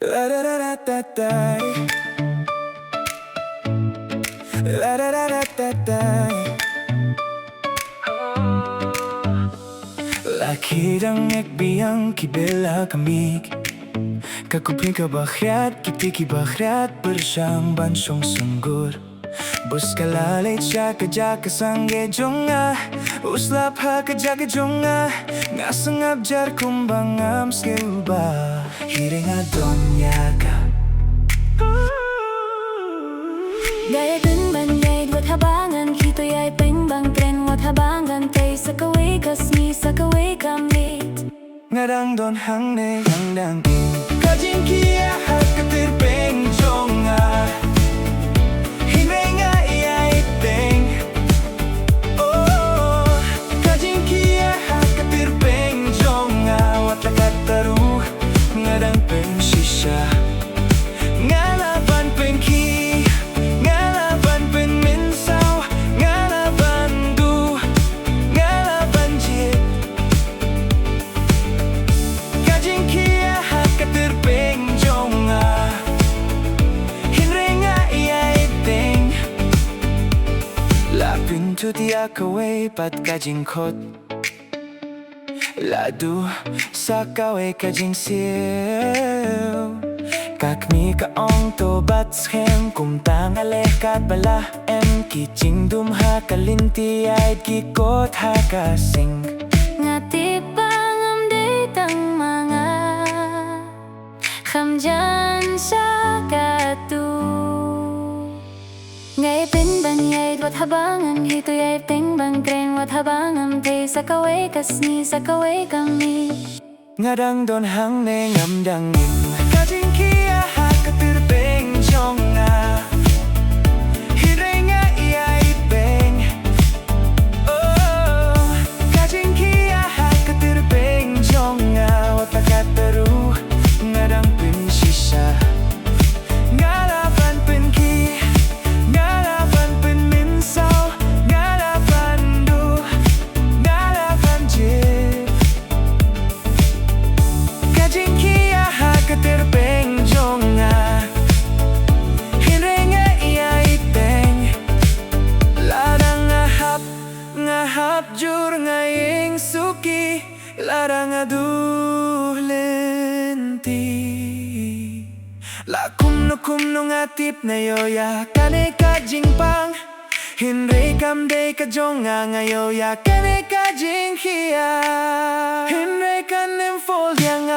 La da da da da da. La da da da da da. Laki dang ekbiyang kibela kamig Kakupin ka bakrat, kipiki bakrat Bersang bansong sunggur Bus kalalay siya kajak kasangge jonga Uslap ha kajak jonga Ngasangab jar kumbangam skilba Hiring adon yaga Gaya dun banyay wat habangan Hito yay pengbang tren wat habangan Tay sa kaway kasni sa kaway kamit Ngadang don hang ne hang dang Kajing kia ha katirpeng jonga Hinrenga iya iteng Oh Kajing kia ha katirpeng jonga Watlakat taru Ngadang peng shisha Ngalaban peng ki Ngalaban pen minsaw Ngalaban du Ngalaban jit Kajing kia ha katirpeng jonga Hinrenga iya iteng La pintu dia kaway pat kajing kot Ladu sa kaway kajing siw Kakmi kaong to bat schem Kumtang alekat bala em Kijing dumha kalinti ay kikot ha kasing Ngati pangam ditang mga Kamjan sa katu Ngay pinbanyay wat habangan Hito yay pengbang tren wat habangan Tay sa kaway kasni sa kaway kami Ngadang don hang ne ngamdangin Kajing kia ha katirpeng jonga Hirenga iya ipeng Oh Kajing kia ha katirpeng jonga Watlakat taru Ngadang pin shisha Ngalaban pin ki Ngalaban pin minsaw Ngalaban du Ngalaban jit Kajing kia ha katirpeng jonga Hinrenga iya iteng Ladang ngahap jur ngaying suki Ladang aduh lenti Lakum no ngatip na yoya Kane kajing pang Hinre kam de ka jonga ngayoya Kane kajing hiya Hinre kanem fol yang